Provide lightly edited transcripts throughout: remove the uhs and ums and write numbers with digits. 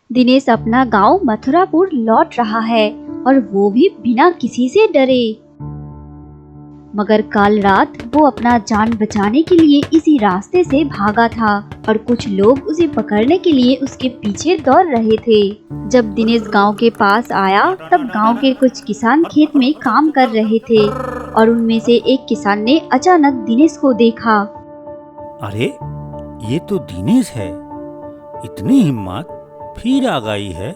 दिनेश अपना गांव मथुरापुर लौट रहा है और वो भी बिना किसी से डरे। मगर कल रात वो अपना जान बचाने के लिए इसी रास्ते से भागा था और कुछ लोग उसे पकड़ने के लिए उसके पीछे दौड़ रहे थे। जब दिनेश गांव के पास आया तब गांव के कुछ किसान खेत में काम कर रहे थे और उनमें से एक किसान ने अचानक दिनेश को देखा। अरे ये तो दिनेश है, इतनी हिम्मत फिर आ गई है।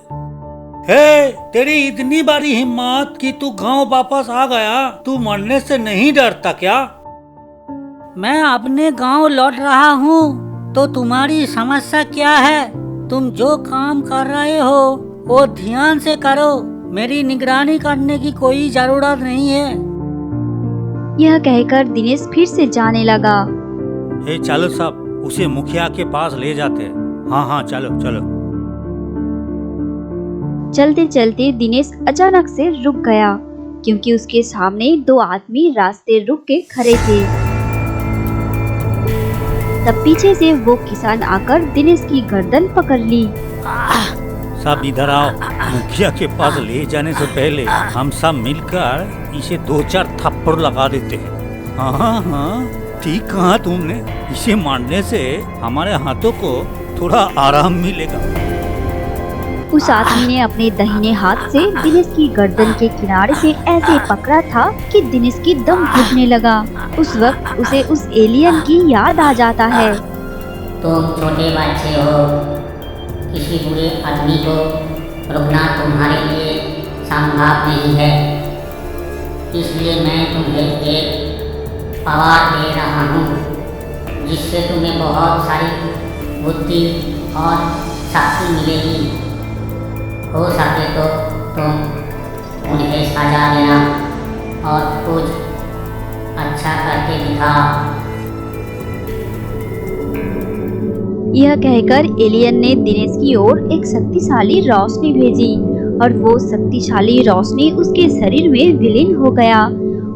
हे, तेरी इतनी बड़ी हिम्मत कि तू गांव वापस आ गया। तू मरने से नहीं डरता क्या? मैं अपने गांव लौट रहा हूँ, तो तुम्हारी समस्या क्या है? तुम जो काम कर रहे हो वो ध्यान से करो, मेरी निगरानी करने की कोई जरूरत नहीं है। यह कहकर दिनेश फिर से जाने लगा। हे चलो सब, उसे मुखिया के पास ले जाते हैं। हाँ चलो चलो। चलते चलते दिनेश अचानक से रुक गया क्योंकि उसके सामने दो आदमी रास्ते रुक के खड़े थे। तब पीछे से वो किसान आकर दिनेश की गर्दन पकड़ ली। सब इधर आओ, मुखिया के पास ले जाने से पहले हम सब मिलकर इसे 2-4 थप्पड़ लगा देते हैं। हाँ, ठीक कहा तुमने। इसे मारने से हमारे हाथों को थोड़ा आराम मिलेगा। उस आदमी ने अपने दाहिने हाथ से दिनेश की गर्दन के किनारे से ऐसे पकड़ा था कि दिनेश की दम घुटने लगा। उस वक्त उसे उस एलियन की याद आ जाता है। तुम छोटे बच्चे हो, किसी बुरे आदमी को रोकना तुम्हारे लिए संभव नहीं है, इसलिए मैं तुम्हें एक पावर दे रहा हूँ जिससे तुम्हें बहुत सारी बुद्धि और शक्ति मिलेगी। हो सके तो तुम उन्हें सजा देना और कुछ अच्छा करके दिखाओ। यह कहकर एलियन ने दिनेश की ओर एक शक्तिशाली रोशनी भेजी और वो शक्तिशाली रोशनी उसके शरीर में विलीन हो गया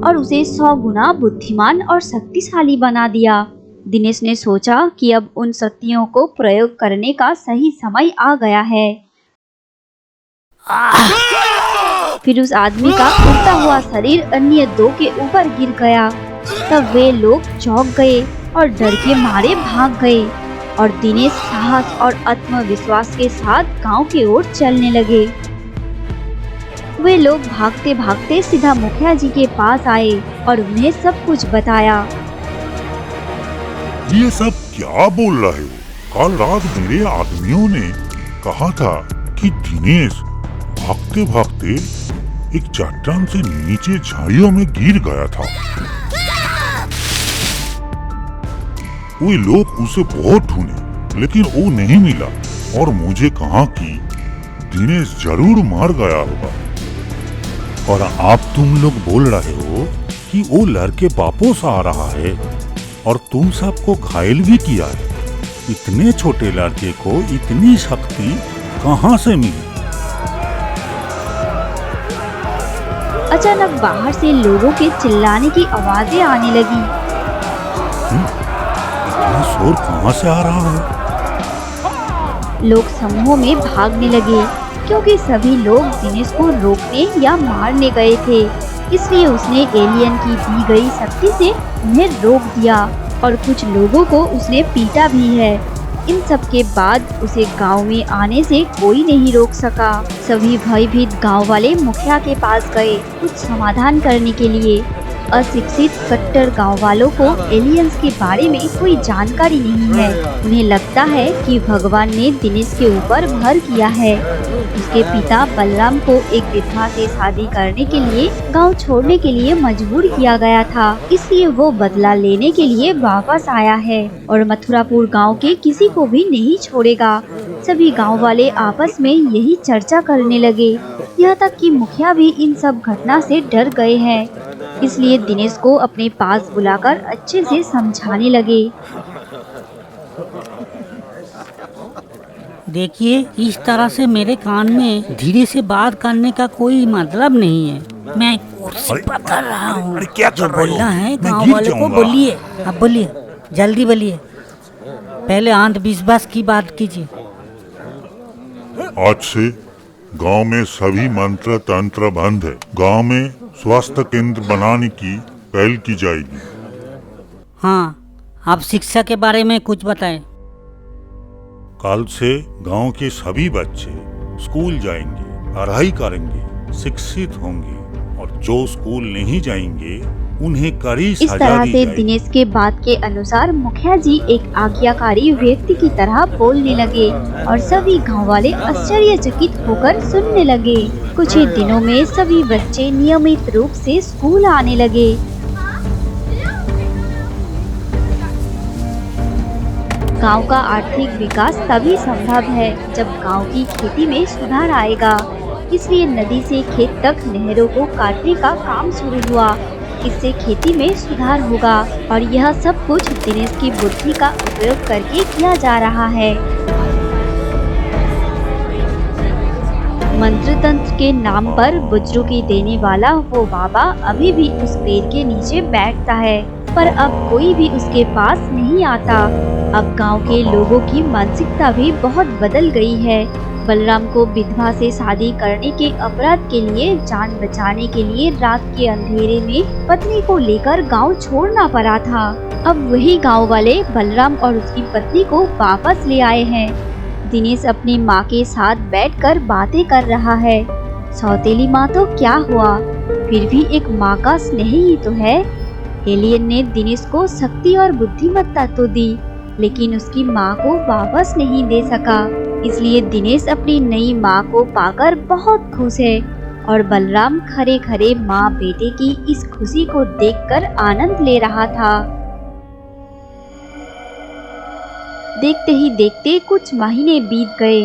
और उसे 100 गुना बुद्धिमान और शक्तिशाली बना दिया। दिनेश ने सोचा कि अब उन शक्तियों को प्रयोग करने का सही समय आ गया है। फिर उस आदमी का उड़ता हुआ शरीर अन्य दो के ऊपर गिर गया। तब वे लोग चौंक गए और डर के मारे भाग गए और दिनेश साहस और आत्मविश्वास के साथ गांव की ओर चलने लगे। वे लोग भागते भागते सीधा मुखिया जी के पास आए और उन्हें सब कुछ बताया। ये सब क्या बोल रहे हो? कल रात मेरे आदमियों ने कहा था कि दिनेश भागते भागते एक चट्टान से नीचे झाड़ियों में गिर गया था। वे लोग उसे बहुत ढूंढे लेकिन वो नहीं मिला और मुझे कहा कि दिनेश जरूर मार गया होगा। और आप तुम लोग बोल रहे हो कि वो लड़के वापस आ रहा है और तुम सबको घायल भी किया है। इतने छोटे लड़के को इतनी शक्ति कहाँ से मिली? अचानक बाहर से लोगों के चिल्लाने की आवाजें आने लगी। इतना शोर कहाँ से आ रहा है? लोग समूह में भागने लगे क्योंकि सभी लोग दिनेश को रोकने या मारने गए थे। इसलिए उसने एलियन की दी गई शक्ति से उन्हें रोक दिया और कुछ लोगों को उसने पीटा भी है। इन सब के बाद उसे गांव में आने से कोई नहीं रोक सका। सभी भयभीत गांव वाले मुखिया के पास गए कुछ समाधान करने के लिए। अशिक्षित कट्टर गांव वालों को एलियंस के बारे में कोई जानकारी नहीं है। उन्हें लगता है कि भगवान ने दिनेश के ऊपर भर किया है। उसके पिता बलराम को एक विधवा से शादी करने के लिए गांव छोड़ने के लिए मजबूर किया गया था, इसलिए वो बदला लेने के लिए वापस आया है और मथुरापुर गांव के किसी को भी नहीं छोड़ेगा। सभी गांव वाले आपस में यही चर्चा करने लगे, यहाँ तक कि मुखिया भी इन सब घटना से डर गए हैं। इसलिए दिनेश को अपने पास बुलाकर अच्छे से समझाने लगे। देखिए, इस तरह से मेरे कान में धीरे से बात करने का कोई मतलब नहीं है। मैं कुर्सी पर कर रहा हूँ। जो बोलना है गाँव वालों को बोलिए। अब बोलिए, जल्दी बोलिए। पहले अंधविश्वास की बात कीजिए। आज से गांव में सभी मंत्र तंत्र बंद है। गांव में स्वास्थ्य केंद्र बनाने की पहल की जाएगी। हाँ, आप शिक्षा के बारे में कुछ बताएं। कल से गांव के सभी बच्चे स्कूल जाएंगे, पढ़ाई करेंगे, शिक्षित होंगे, और जो स्कूल नहीं जाएंगे उन्हें कड़ी इस सजा तरह दी से जाएगी। दिनेश के बात के अनुसार मुखिया जी एक आज्ञाकारी व्यक्ति की तरह बोलने लगे और सभी गांव वाले आश्चर्यचकित होकर सुनने लगे। कुछ ही दिनों में सभी बच्चे नियमित रूप से स्कूल आने लगे। गांव का आर्थिक विकास तभी संभव है जब गांव की खेती में सुधार आएगा। इसलिए नदी से खेत तक नहरों को काटने का काम शुरू हुआ। इससे खेती में सुधार होगा और यह सब कुछ दिनेश की बुद्धि का उपयोग करके किया जा रहा है। मंत्र तंत्र के नाम पर बुजुर्गी देने वाला वो बाबा अभी भी उस पेड़ के नीचे बैठता है, पर अब कोई भी उसके पास नहीं आता। अब गांव के लोगों की मानसिकता भी बहुत बदल गई है। बलराम को विधवा से शादी करने के अपराध के लिए जान बचाने के लिए रात के अंधेरे में पत्नी को लेकर गांव छोड़ना पड़ा था। अब वही गांव वाले बलराम और उसकी पत्नी को वापस ले आए हैं। दिनेश अपनी माँ के साथ बैठकर बातें कर रहा है। सौतेली माँ तो क्या हुआ, फिर भी एक माँ का स्नेह ही तो है। एलियन ने दिनेश को शक्ति और बुद्धिमत्ता तो दी, लेकिन उसकी माँ को वापस नहीं दे सका। इसलिए दिनेश अपनी नई माँ को पाकर बहुत खुश है और बलराम खरे खरे माँ बेटे की इस खुशी को देखकर आनंद ले रहा था। देखते ही देखते कुछ महीने बीत गए।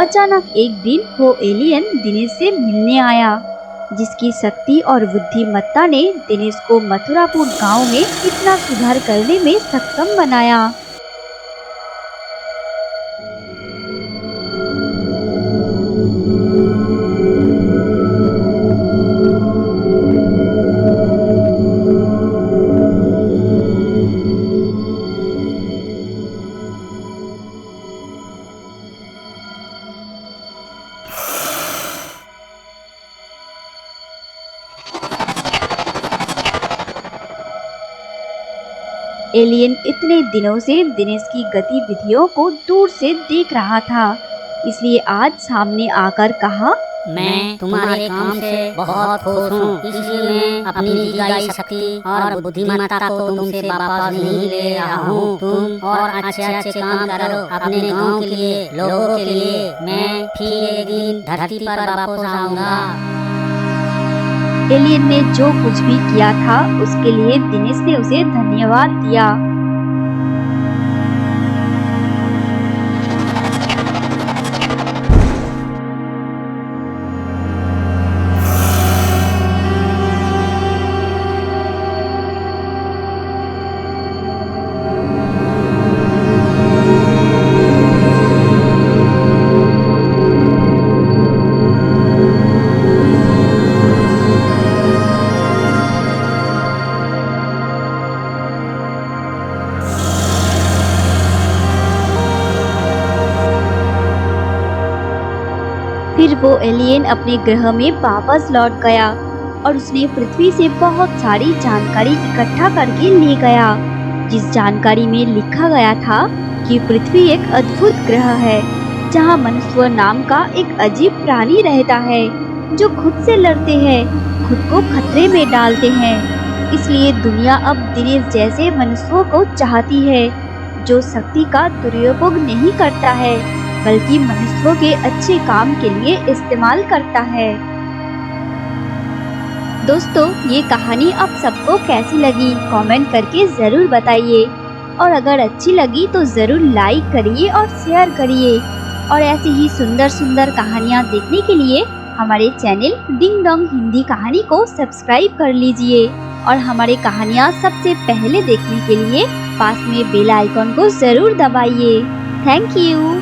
अचानक एक दिन वो एलियन दिनेश से मिलने आया, जिसकी शक्ति और बुद्धिमत्ता ने दिनेश को मथुरापुर गांव में इतना सुधार करने में सक्षम बनाया। एलियन इतने दिनों से दिनेश की गतिविधियों को दूर से देख रहा था, इसलिए आज सामने आकर कहा, मैं तुम्हारे काम से बहुत खुश हूँ। इसलिए मैं अपनी दी गई शक्ति और बुद्धिमत्ता को तुमसे वापस नहीं ले रहा हूँ। तुम और अच्छे अच्छे काम करो अपने गांव के लिए, लोगों के लिए। मैं फिर एक दिन धरती पर वापस आऊंगा। एलियन ने जो कुछ भी किया था उसके लिए दिनेश ने उसे धन्यवाद दिया। फिर वो एलियन अपने ग्रह में वापस लौट गया और उसने पृथ्वी से बहुत सारी जानकारी इकट्ठा करके ले गया, जिस जानकारी में लिखा गया था कि पृथ्वी एक अद्भुत ग्रह है, जहाँ मनुष्य नाम का एक अजीब प्राणी रहता है, जो खुद से लड़ते हैं, खुद को खतरे में डालते हैं। इसलिए दुनिया अब दिनेश जैसे मनुष्यों को चाहती है, जो शक्ति का दुरुपयोग नहीं करता है, बल्कि मनुष्यों के अच्छे काम के लिए इस्तेमाल करता है। दोस्तों, ये कहानी आप सबको कैसी लगी कमेंट करके ज़रूर बताइए, और अगर अच्छी लगी तो ज़रूर लाइक करिए और शेयर करिए। और ऐसी ही सुंदर सुंदर कहानियाँ देखने के लिए हमारे चैनल डिंग डोंग हिंदी कहानी को सब्सक्राइब कर लीजिए, और हमारे कहानियाँ सबसे पहले देखने के लिए पास में बेल आइकॉन को ज़रूर दबाइए। Thank you.